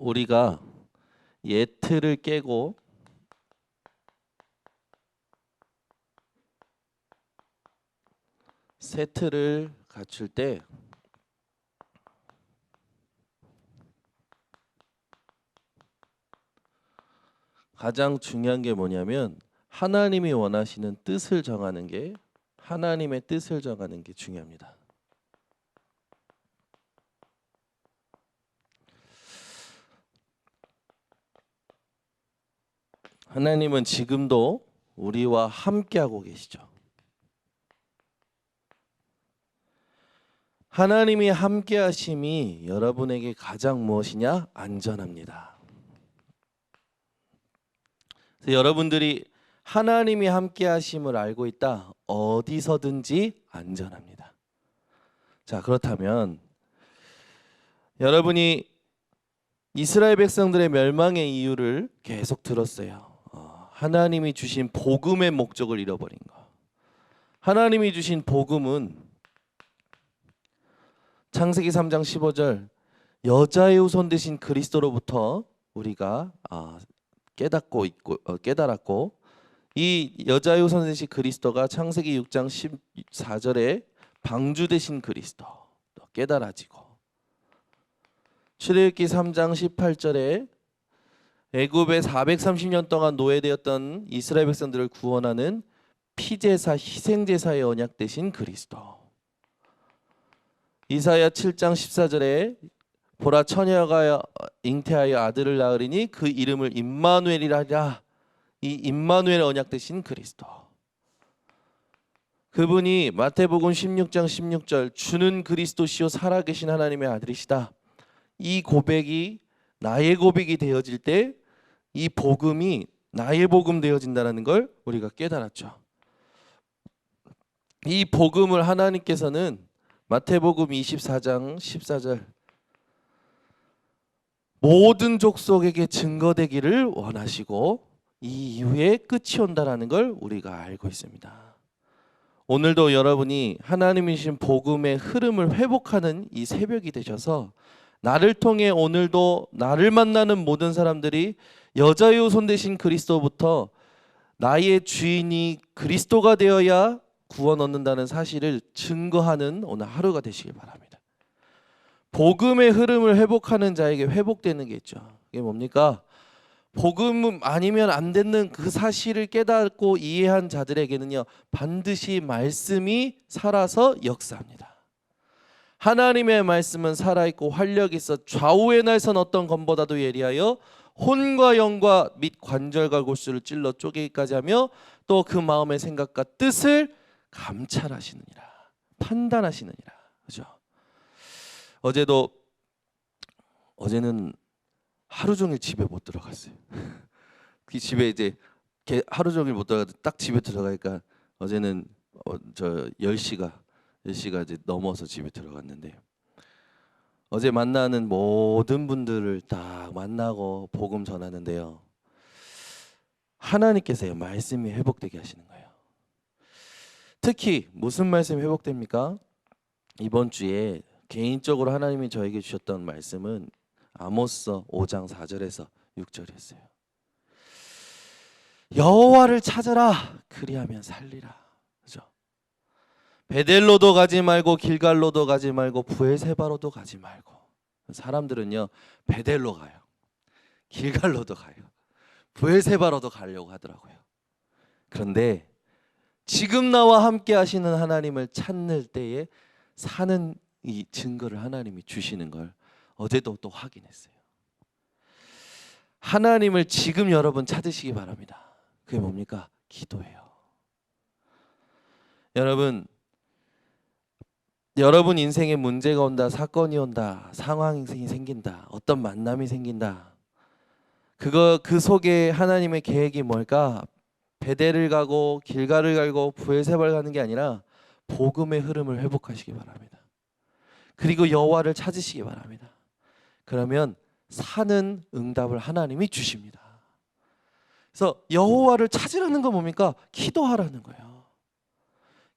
우리가 예틀을 깨고 새 틀을 갖출 때 가장 중요한 게 뭐냐면 하나님이 원하시는 뜻을 정하는 게 하나님의 뜻을 정하는 게 중요합니다. 하나님은 지금도 우리와 함께하고 계시죠. 하나님이 함께하심이 여러분에게 가장 무엇이냐? 안전합니다. 그래서 여러분들이 하나님이 함께하심을 알고 있다. 어디서든지 안전합니다. 자, 그렇다면 여러분이 이스라엘 백성들의 멸망의 이유를 계속 들었어요. 하나님이 주신 복음의 목적을 잃어버린 거. 하나님이 주신 복음은 창세기 3장 15절 여자의 후손 되신 그리스도로부터 우리가 깨달았고 이 여자의 후손 되신 그리스도가 창세기 6장 14절에 방주 되신 그리스도 깨달아지고 출애굽기 3장 18절에 애굽에 430년 동안 노예되었던 이스라엘 백성들을 구원하는 피제사 희생제사의 언약 되신 그리스도. 이사야 7장 14절에 보라 처녀가 잉태하여 아들을 낳으리니 그 이름을 임마누엘이라 하리라. 이 임마누엘 언약 되신 그리스도. 그분이 마태복음 16장 16절 주는 그리스도시요 살아계신 하나님의 아들이시다. 이 고백이 나의 고백이 되어질 때 이 복음이 나의 복음 되어진다는 걸 우리가 깨달았죠. 이 복음을 하나님께서는 마태복음 24장 14절 모든 족속에게 증거되기를 원하시고 이 이후에 끝이 온다라는 걸 우리가 알고 있습니다. 오늘도 여러분이 하나님이 주신 복음의 흐름을 회복하는 이 새벽이 되셔서 나를 통해 오늘도 나를 만나는 모든 사람들이 여자의 후손 되신 그리스도부터 나의 주인이 그리스도가 되어야 구원 얻는다는 사실을 증거하는 오늘 하루가 되시길 바랍니다. 복음의 흐름을 회복하는 자에게 회복되는 게 있죠. 이게 뭡니까? 복음 아니면 안 되는 그 사실을 깨닫고 이해한 자들에게는요 반드시 말씀이 살아서 역사합니다. 하나님의 말씀은 살아있고 활력이 있어 좌우의 날선 어떤 검보다도 예리하여 혼과 영과 및 관절과 골수를 찔러 쪼개기까지 하며 또 그 마음의 생각과 뜻을 감찰하시느니라. 판단하시느니라. 그죠? 어제는 하루 종일 집에 못 들어갔어요. 그 집에 이제 하루 종일 못 들어가도 딱 집에 들어가니까 어제는 저 10시가 이제 넘어서 집에 들어갔는데 어제 만나는 모든 분들을 딱 만나고 복음 전하는데요. 하나님께서요 말씀이 회복되게 하시는 거예요. 특히 무슨 말씀이 회복됩니까? 이번 주에 개인적으로 하나님이 저에게 주셨던 말씀은 아모스 5장 4절에서 6절이었어요. 여호와를 찾아라 그리하면 살리라. 그죠? 베델로도 가지 말고 길갈로도 가지 말고 부엘세바로도 가지 말고. 사람들은요 베델로 가요. 길갈로도 가요. 부엘세바로도 가려고 하더라고요. 그런데 지금 나와 함께 하시는 하나님을 찾는 때에 사는 이 증거를 하나님이 주시는 걸 어제도 또 확인했어요. 하나님을 지금 여러분 찾으시기 바랍니다. 그게 뭡니까? 기도예요. 여러분 인생에 문제가 온다, 사건이 온다, 상황이 생긴다, 어떤 만남이 생긴다. 그 속에 하나님의 계획이 뭘까? 베델을 가고 길갈을 가고 부엘세바를 가는 게 아니라 복음의 흐름을 회복하시기 바랍니다. 그리고 여호와를 찾으시기 바랍니다. 그러면 사는 응답을 하나님이 주십니다. 그래서 여호와를 찾으라는 건 뭡니까? 기도하라는 거예요.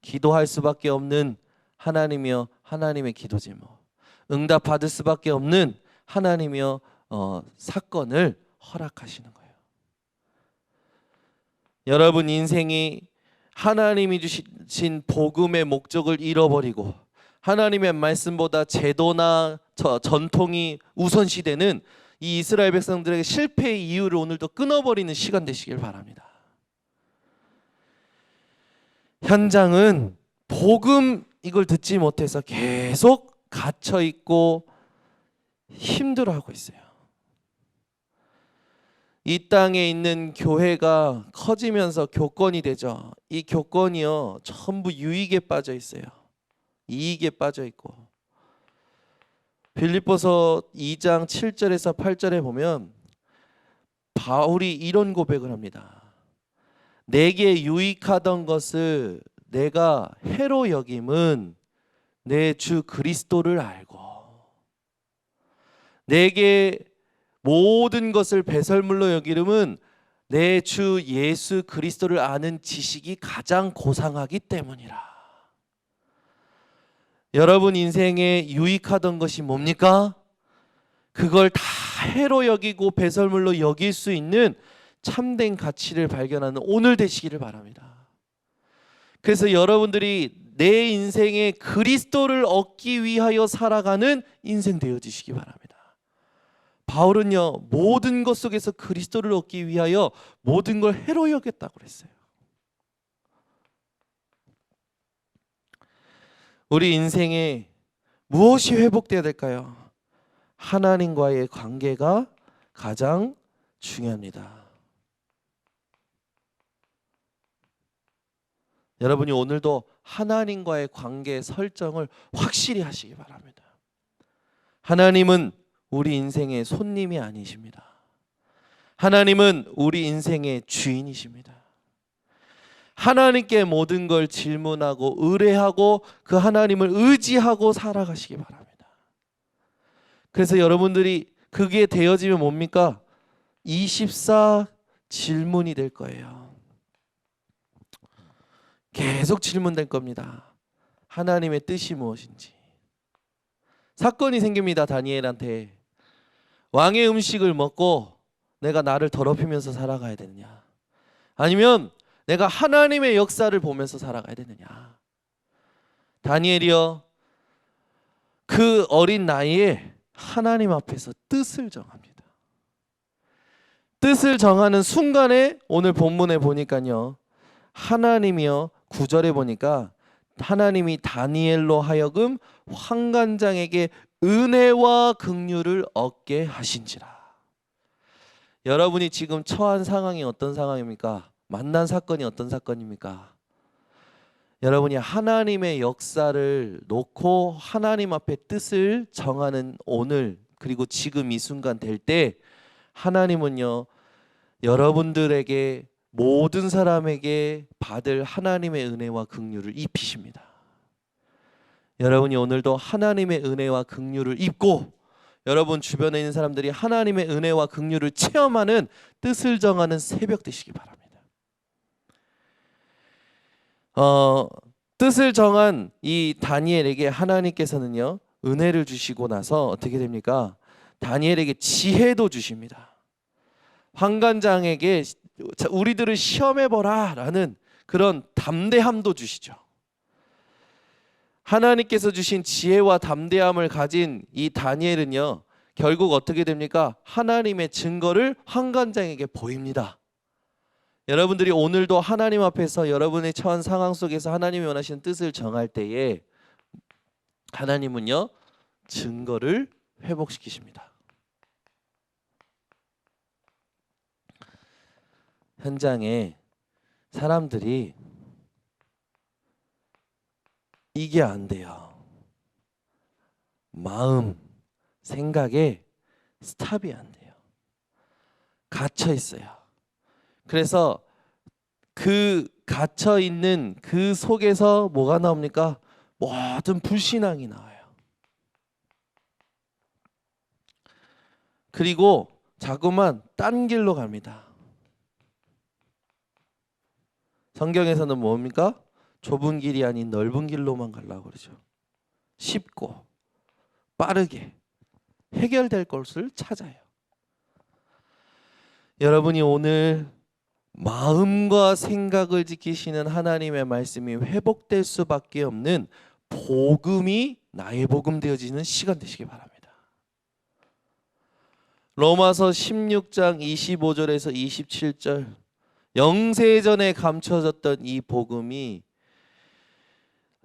기도할 수밖에 없는 하나님이여 하나님의 기도 제목, 응답 받을 수밖에 없는 하나님이여 사건을 허락하시는 거예요. 여러분 인생이 하나님이 주신 복음의 목적을 잃어버리고 하나님의 말씀보다 제도나 전통이 우선시되는 이 이스라엘 백성들에게 실패의 이유를 오늘도 끊어버리는 시간 되시길 바랍니다. 현장은 복음 이걸 듣지 못해서 계속 갇혀 있고 힘들어하고 있어요. 이 땅에 있는 교회가 커지면서 교권이 되죠. 이 교권이요 전부 유익에 빠져 있어요. 이익에 빠져 있고 빌립보서 2장 7절에서 8절에 보면 바울이 이런 고백을 합니다. 내게 유익하던 것을 내가 해로 여김은 내 주 그리스도를 알고 내게 모든 것을 배설물로 여기름은 내 주 예수 그리스도를 아는 지식이 가장 고상하기 때문이라. 여러분 인생에 유익하던 것이 뭡니까? 그걸 다 해로 여기고 배설물로 여길 수 있는 참된 가치를 발견하는 오늘 되시기를 바랍니다. 그래서 여러분들이 내 인생에 그리스도를 얻기 위하여 살아가는 인생 되어지시기 바랍니다. 바울은요 모든 것 속에서 그리스도를 얻기 위하여 모든 걸 해로 여겼다고 그랬어요. 우리 인생에 무엇이 회복되어야 될까요? 하나님과의 관계가 가장 중요합니다. 여러분이 오늘도 하나님과의 관계 설정을 확실히 하시기 바랍니다. 하나님은 우리 인생의 손님이 아니십니다. 하나님은 우리 인생의 주인이십니다. 하나님께 모든 걸 질문하고 의뢰하고 그 하나님을 의지하고 살아가시기 바랍니다. 그래서 여러분들이 그게 되어지면 뭡니까? 24 질문이 될 거예요. 계속 질문될 겁니다. 하나님의 뜻이 무엇인지. 사건이 생깁니다. 다니엘한테. 왕의 음식을 먹고 내가 나를 더럽히면서 살아가야 되느냐, 아니면 내가 하나님의 역사를 보면서 살아가야 되느냐. 다니엘이요 그 어린 나이에 하나님 앞에서 뜻을 정합니다. 뜻을 정하는 순간에 오늘 본문에 보니까요 하나님이요 9절에 보니까 하나님이 다니엘로 하여금 환관장에게 은혜와 긍휼을 얻게 하신지라. 여러분이 지금 처한 상황이 어떤 상황입니까? 만난 사건이 어떤 사건입니까? 여러분이 하나님의 역사를 놓고 하나님 앞에 뜻을 정하는 오늘 그리고 지금 이 순간 될 때 하나님은요 여러분들에게 모든 사람에게 받을 하나님의 은혜와 긍휼을 입히십니다. 여러분이 오늘도 하나님의 은혜와 긍휼을 입고 여러분 주변에 있는 사람들이 하나님의 은혜와 긍휼을 체험하는 뜻을 정하는 새벽 되시기 바랍니다. 뜻을 정한 이 다니엘에게 하나님께서는요 은혜를 주시고 나서 어떻게 됩니까? 다니엘에게 지혜도 주십니다. 환관장에게 우리들을 시험해보라 라는 그런 담대함도 주시죠. 하나님께서 주신 지혜와 담대함을 가진 이 다니엘은요 결국 어떻게 됩니까? 하나님의 증거를 환관장에게 보입니다. 여러분들이 오늘도 하나님 앞에서 여러분의 처한 상황 속에서 하나님이 원하시는 뜻을 정할 때에 하나님은요 증거를 회복시키십니다. 현장에 사람들이 이게 안 돼요. 마음, 생각에 스탑이 안 돼요. 갇혀 있어요. 그래서 그 갇혀 있는 그 속에서 뭐가 나옵니까? 모든 불신앙이 나와요. 그리고 자꾸만 딴 길로 갑니다. 성경에서는 뭡니까? 좁은 길이 아닌 넓은 길로만 가려고 그러죠. 쉽고 빠르게 해결될 것을 찾아요. 여러분이 오늘 마음과 생각을 지키시는 하나님의 말씀이 회복될 수밖에 없는 복음이 나의 복음 되어지는 시간 되시기 바랍니다. 로마서 16장 25절에서 27절, 영세전에 감춰졌던 이 복음이,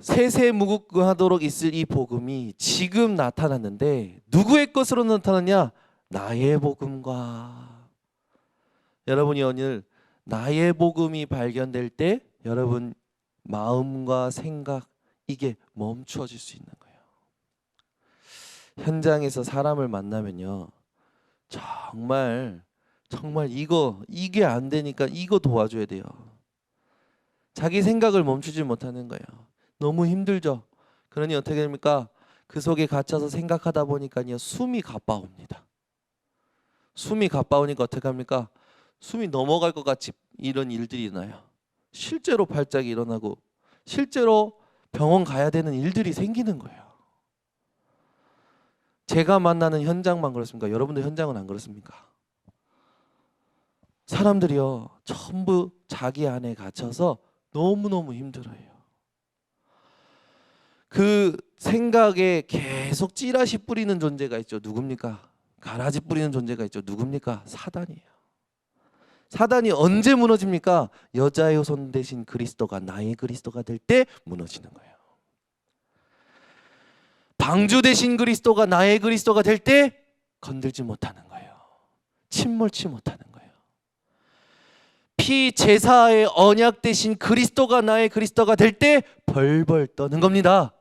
세세무궁하도록 있을 이 복음이 지금 나타났는데 누구의 것으로 나타났냐? 나의 복음과. 여러분이 오늘 나의 복음이 발견될 때 여러분 마음과 생각 이게 멈춰질 수 있는 거예요. 현장에서 사람을 만나면요, 정말 이게 안 되니까 이거 도와줘야 돼요. 자기 생각을 멈추지 못하는 거예요. 너무 힘들죠. 그러니 어떻게 됩니까? 그 속에 갇혀서 생각하다 보니까요, 숨이 가빠옵니다. 숨이 가빠오니까 어떻게 합니까? 숨이 넘어갈 것 같이 이런 일들이 일어나요. 실제로 발작이 일어나고 실제로 병원 가야 되는 일들이 생기는 거예요. 제가 만나는 현장만 그렇습니까? 여러분들 현장은 안 그렇습니까? 사람들이요, 전부 자기 안에 갇혀서 너무너무 힘들어요. 그 생각에 계속 찌라시 뿌리는 존재가 있죠. 누굽니까? 가라지 뿌리는 존재가 있죠. 누굽니까? 사단이에요. 사단이 언제 무너집니까? 여자의 손 대신 그리스도가 나의 그리스도가 될 때 무너지는 거예요. 방주 대신 그리스도가 나의 그리스도가 될 때 건들지 못하는 거예요. 침몰치 못하는 거예요. 피 제사의 언약 대신 그리스도가 나의 그리스도가 될 때 벌벌 떠는 겁니다.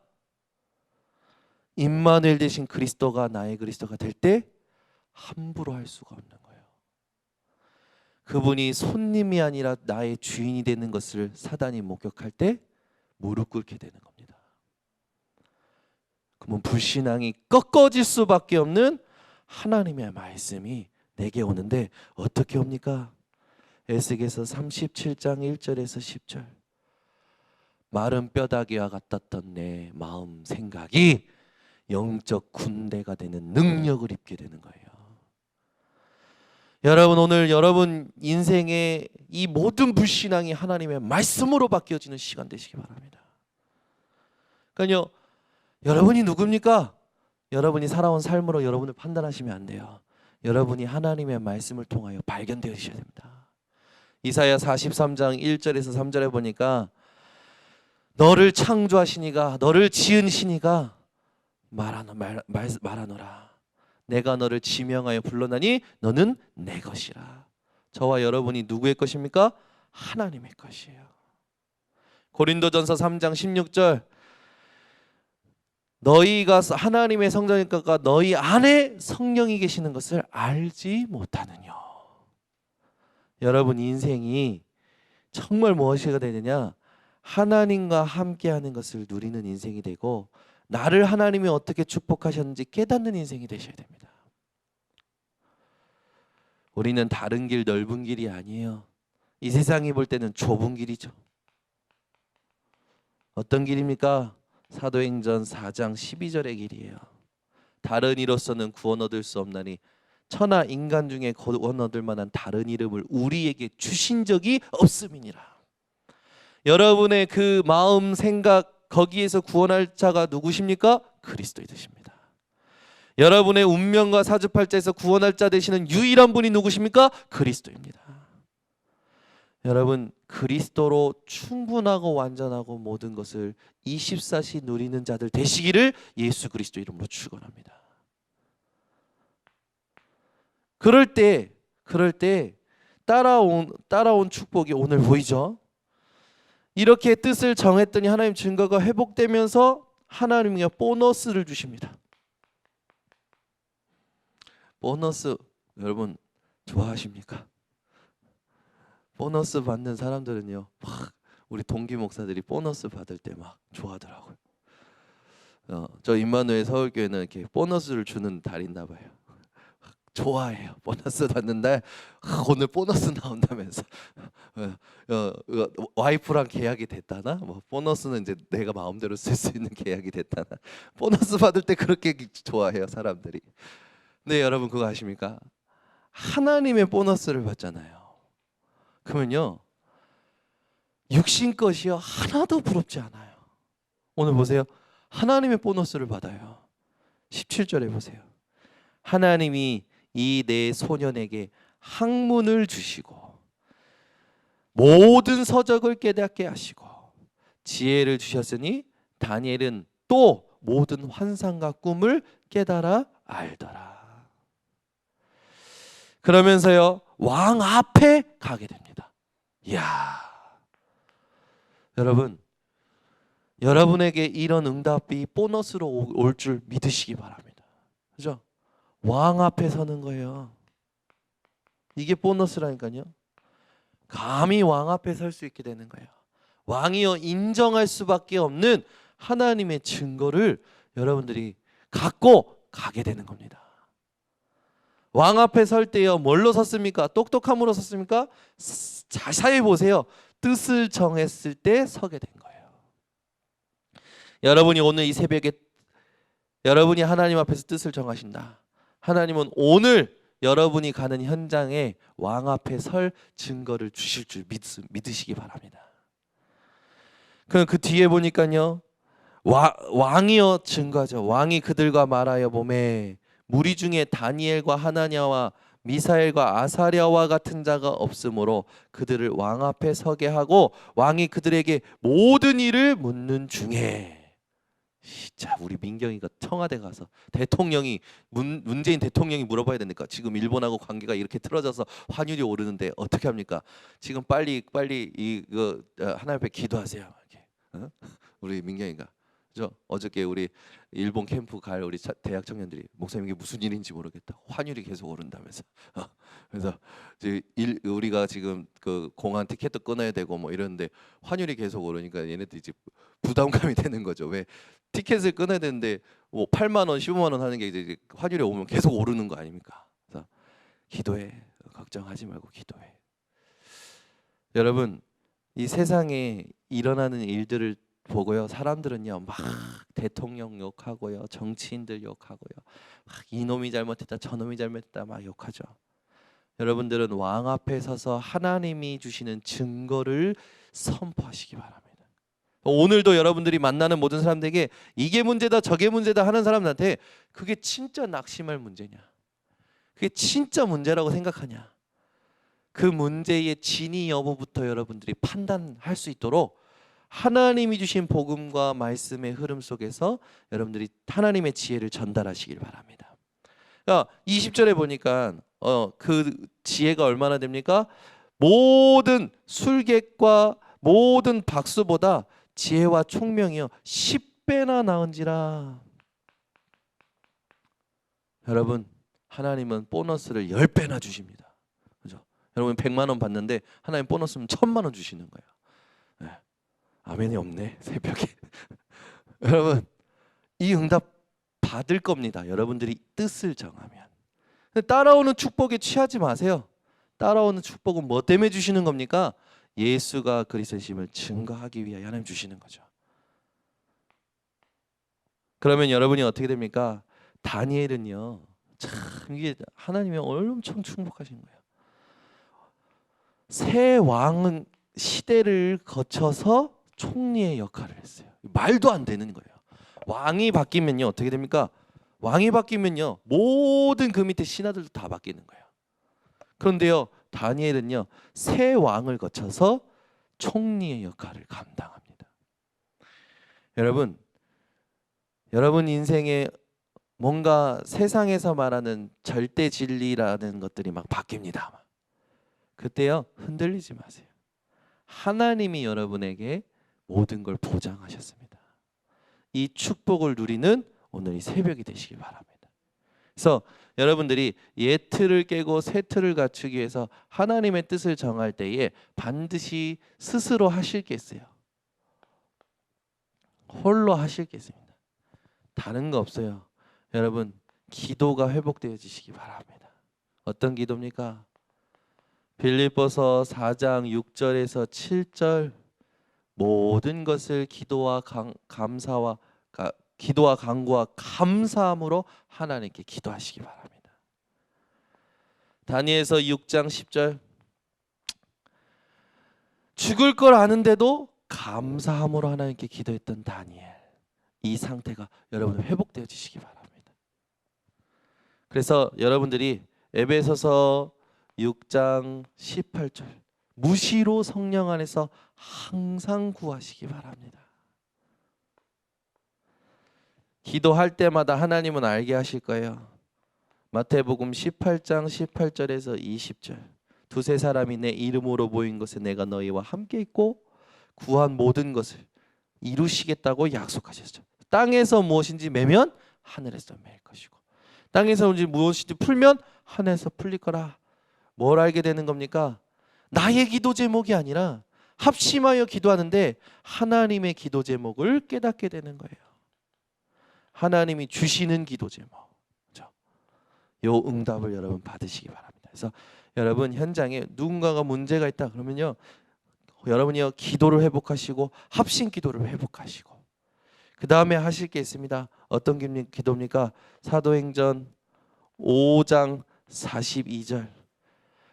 임마누엘 대신 그리스도가 나의 그리스도가 될 때 함부로 할 수가 없는 거예요. 그분이 손님이 아니라 나의 주인이 되는 것을 사단이 목격할 때 무릎 꿇게 되는 겁니다. 그러면 불신앙이 꺾어질 수밖에 없는 하나님의 말씀이 내게 오는데 어떻게 옵니까? 에스겔서 37장 1절에서 10절, 마른 뼈다귀와 같았던 내 마음 생각이 영적 군대가 되는 능력을 입게 되는 거예요. 여러분, 오늘 여러분 인생의 이 모든 불신앙이 하나님의 말씀으로 바뀌어지는 시간 되시기 바랍니다. 그러니까요, 여러분이 누굽니까? 여러분이 살아온 삶으로 여러분을 판단하시면 안 돼요. 여러분이 하나님의 말씀을 통하여 발견되셔야 됩니다. 이사야 43장 1절에서 3절에 보니까 너를 창조하시니가, 너를 지으시니가 말하노라. 내가 너를 지명하여 불러나니 너는 내 것이라. 저와 여러분이 누구의 것입니까? 하나님의 것이에요. 고린도전서 3장 16절, 너희가 하나님의 성전이니까 너희 안에 성령이 계시는 것을 알지 못하느냐. 여러분 인생이 정말 무엇이가 되느냐? 하나님과 함께하는 것을 누리는 인생이 되고 나를 하나님이 어떻게 축복하셨는지 깨닫는 인생이 되셔야 됩니다. 우리는 다른 길, 넓은 길이 아니에요. 이 세상이 볼 때는 좁은 길이죠. 어떤 길입니까? 사도행전 4장 12절의 길이에요. 다른 이로서는 구원 얻을 수 없나니 천하 인간 중에 구원 얻을 만한 다른 이름을 우리에게 주신 적이 없음이니라. 여러분의 그 마음, 생각, 거기에서 구원할 자가 누구십니까? 그리스도이십니다. 여러분의 운명과 사주팔자에서 구원할 자 되시는 유일한 분이 누구십니까? 그리스도입니다. 여러분, 그리스도로 충분하고 완전하고 모든 것을 24시 누리는 자들 되시기를 예수 그리스도 이름으로 축원합니다. 그럴 때 따라온 축복이 오늘 보이죠? 이렇게 뜻을 정했더니 하나님 증거가 회복되면서 하나님이 보너스를 주십니다. 보너스 여러분 좋아하십니까? 보너스 받는 사람들은요, 막 우리 동기 목사들이 보너스 받을 때 막 좋아하더라고요. 저 임마누엘 서울교회는 이렇게 보너스를 주는 달이 있나 봐요. 좋아해요. 보너스 받는 날 오늘 보너스 나온다면서 와이프랑 계약이 됐다나 뭐 보너스는 이제 내가 마음대로 쓸 수 있는 계약이 됐다나 보너스 받을 때 그렇게 좋아해요 사람들이. 근데 여러분 그거 아십니까? 하나님의 보너스를 받잖아요. 그러면요, 육신 것이요 하나도 부럽지 않아요. 오늘 보세요. 하나님의 보너스를 받아요. 17절에 보세요. 하나님이 이 네 소년에게 학문을 주시고 모든 서적을 깨닫게 하시고 지혜를 주셨으니 다니엘은 또 모든 환상과 꿈을 깨달아 알더라. 그러면서요 왕 앞에 가게 됩니다. 이야, 여러분, 여러분에게 이런 응답이 보너스로 올 줄 믿으시기 바랍니다. 그죠? 왕 앞에 서는 거예요. 이게 보너스라니까요. 감히 왕 앞에 설 수 있게 되는 거예요. 왕이요 인정할 수밖에 없는 하나님의 증거를 여러분들이 갖고 가게 되는 겁니다. 왕 앞에 설 때요 뭘로 섰습니까? 똑똑함으로 섰습니까? 자세히 보세요. 뜻을 정했을 때 서게 된 거예요. 여러분이 오늘 이 새벽에 여러분이 하나님 앞에서 뜻을 정하신다. 하나님은 오늘 여러분이 가는 현장에 왕 앞에 설 증거를 주실 줄 믿으시기 바랍니다. 그 뒤에 보니까요 왕이여 증거하죠. 왕이 그들과 말하여 보매 무리 중에 다니엘과 하나냐와 미사엘과 아사랴와 같은 자가 없으므로 그들을 왕 앞에 서게 하고 왕이 그들에게 모든 일을 묻는 중에. 진짜 우리 민경이가 청와대 가서 대통령이 문재인 대통령이 물어봐야 되니까 지금 일본하고 관계가 이렇게 틀어져서 환율이 오르는데 어떻게 합니까? 지금 빨리 이거 하나님 앞에 기도하세요. 이렇게. 어? 우리 민경이가 어저께 우리 일본 캠프 갈 우리 대학 청년들이 목사님 이게 무슨 일인지 모르겠다. 환율이 계속 오른다면서. 그래서 우리가 지금 그 공항 티켓도 끊어야 되고 뭐 이러는데 환율이 계속 오르니까 얘네들 이제 부담감이 되는 거죠. 왜 티켓을 끊어야 되는데 뭐 8만 원, 15만 원 하는 게 이제 환율이 오면 계속 오르는 거 아닙니까? 그래서 기도해. 걱정하지 말고 기도해. 여러분, 이 세상에 일어나는 일들을 보고요. 사람들은요 막 대통령 욕하고요, 정치인들 욕하고요, 막 이놈이 잘못했다, 저놈이 잘못했다 막 욕하죠. 여러분들은 왕 앞에 서서 하나님이 주시는 증거를 선포하시기 바랍니다. 오늘도 여러분들이 만나는 모든 사람들에게 이게 문제다, 저게 문제다 하는 사람들한테 그게 진짜 낙심할 문제냐, 그게 진짜 문제라고 생각하냐, 그 문제의 진위 여부부터 여러분들이 판단할 수 있도록 하나님이 주신 복음과 말씀의 흐름 속에서 여러분들이 하나님의 지혜를 전달하시길 바랍니다. 그러니까 20절에 보니까 그 지혜가 얼마나 됩니까? 모든 술객과 모든 박수보다 지혜와 총명이요 10배나 나은지라. 여러분, 하나님은 보너스를 10배나 주십니다. 그죠? 여러분 100만 원 받는데 하나님 보너스는 1000만 원 주시는 거예요. 네. 아멘이 없네 새벽에. 여러분 이 응답 받을 겁니다. 여러분들이 뜻을 정하면. 따라오는 축복에 취하지 마세요. 따라오는 축복은 뭐 때문에 주시는 겁니까? 예수가 그리스도심을 증거하기 위하여 하나님 주시는 거죠. 그러면 여러분이 어떻게 됩니까? 다니엘은요 참 이게 하나님이 엄청 축복하신 거예요. 새 왕은 시대를 거쳐서 총리의 역할을 했어요. 말도 안 되는 거예요. 왕이 바뀌면요 어떻게 됩니까? 왕이 바뀌면요 모든 그 밑에 신하들도 다 바뀌는 거예요. 그런데요 다니엘은요 새 왕을 거쳐서 총리의 역할을 감당합니다. 여러분 인생에 뭔가 세상에서 말하는 절대 진리라는 것들이 막 바뀝니다. 그때요 흔들리지 마세요. 하나님이 여러분에게 모든 걸 보장하셨습니다. 이 축복을 누리는 오늘 이 새벽이 되시길 바랍니다. 그래서 여러분들이 옛 틀을 깨고 새 틀을 갖추기 위해서 하나님의 뜻을 정할 때에 반드시 스스로 하실 게 있어요. 홀로 하실 게 있습니다. 다른 거 없어요. 여러분 기도가 회복되어지시기 바랍니다. 어떤 기도입니까? 빌립보서 4장 6절에서 7절 모든 것을 기도와 간구와 감사함으로 하나님께 기도하시기 바랍니다. 다니엘서 6장 10절. 죽을 걸 아는데도 감사함으로 하나님께 기도했던 다니엘. 이 상태가 여러분 회복되어지시기 바랍니다. 그래서 여러분들이 에베소서 6장 18절 무시로 성령 안에서 항상 구하시기 바랍니다. 기도할 때마다 하나님은 알게 하실 거예요. 마태복음 18장 18절에서 20절. 두세 사람이 내 이름으로 모인 것에 내가 너희와 함께 있고 구한 모든 것을 이루시겠다고 약속하셨죠. 땅에서 무엇인지 매면 하늘에서 매일 것이고 땅에서 무엇인지 풀면 하늘에서 풀릴 거라. 뭘 알게 되는 겁니까? 나의 기도 제목이 아니라 합심하여 기도하는데 하나님의 기도 제목을 깨닫게 되는 거예요. 하나님이 주시는 기도 제목. 그렇죠? 요 응답을 여러분 받으시기 바랍니다. 그래서 여러분 현장에 누군가가 문제가 있다 그러면요, 여러분이요 기도를 회복하시고 합심 기도를 회복하시고 그 다음에 하실 게 있습니다. 어떤 기도입니까? 사도행전 5장 42절.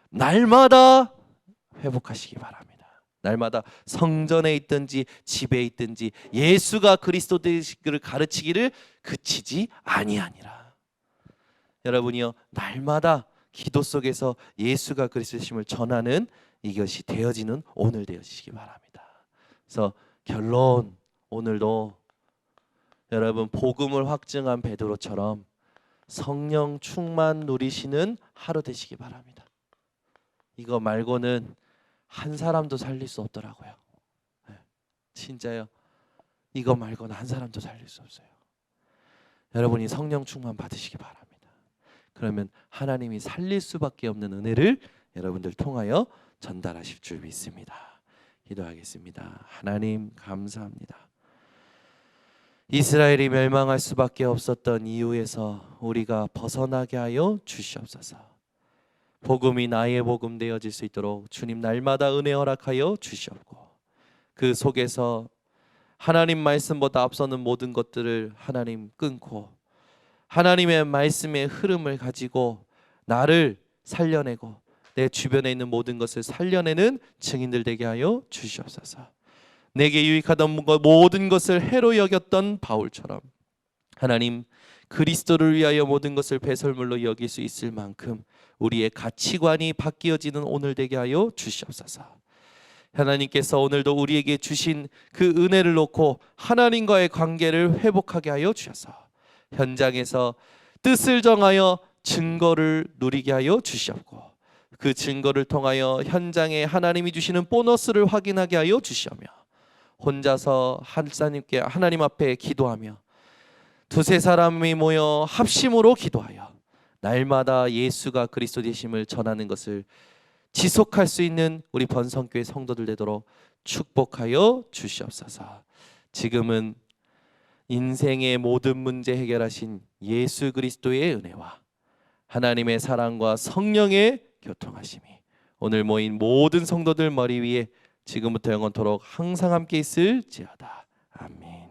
날마다 회복하시기 바랍니다. 날마다 성전에 있든지 집에 있든지 예수가 그리스도 되시기를 가르치기를 그치지 아니하니라. 여러분이요 날마다 기도 속에서 예수가 그리스도심을 전하는 이것이 되어지는 오늘 되어지시기 바랍니다. 그래서 결론, 오늘도 여러분 복음을 확증한 베드로처럼 성령 충만 누리시는 하루 되시기 바랍니다. 이거 말고는 한 사람도 살릴 수 없더라고요. 네, 진짜요. 이거 말고는 한 사람도 살릴 수 없어요. 여러분이 성령 충만 받으시기 바랍니다. 그러면 하나님이 살릴 수밖에 없는 은혜를 여러분들 통하여 전달하실 줄 믿습니다. 기도하겠습니다. 하나님 감사합니다. 이스라엘이 멸망할 수밖에 없었던 이유에서 우리가 벗어나게 하여 주시옵소서. 복음이 나의 복음 되어질 수 있도록 주님 날마다 은혜 허락하여 주시옵고 그 속에서 하나님 말씀보다 앞서는 모든 것들을 하나님 끊고 하나님의 말씀의 흐름을 가지고 나를 살려내고 내 주변에 있는 모든 것을 살려내는 증인들 되게 하여 주시옵소서. 내게 유익하던 모든 것을 해로 여겼던 바울처럼 하나님 그리스도를 위하여 모든 것을 배설물로 여길 수 있을 만큼 우리의 가치관이 바뀌어지는 오늘 되게 하여 주시옵소서. 하나님께서 오늘도 우리에게 주신 그 은혜를 놓고 하나님과의 관계를 회복하게 하여 주셔서 현장에서 뜻을 정하여 증거를 누리게 하여 주시옵고 그 증거를 통하여 현장에 하나님이 주시는 보너스를 확인하게 하여 주시오며 혼자서 하나님 앞에 기도하며 두세 사람이 모여 합심으로 기도하여 날마다 예수가 그리스도 되심을 전하는 것을 지속할 수 있는 우리 번성교회 성도들 되도록 축복하여 주시옵소서. 지금은 인생의 모든 문제 해결하신 예수 그리스도의 은혜와 하나님의 사랑과 성령의 교통하심이 오늘 모인 모든 성도들 머리 위에 지금부터 영원토록 항상 함께 있을지어다. 아멘.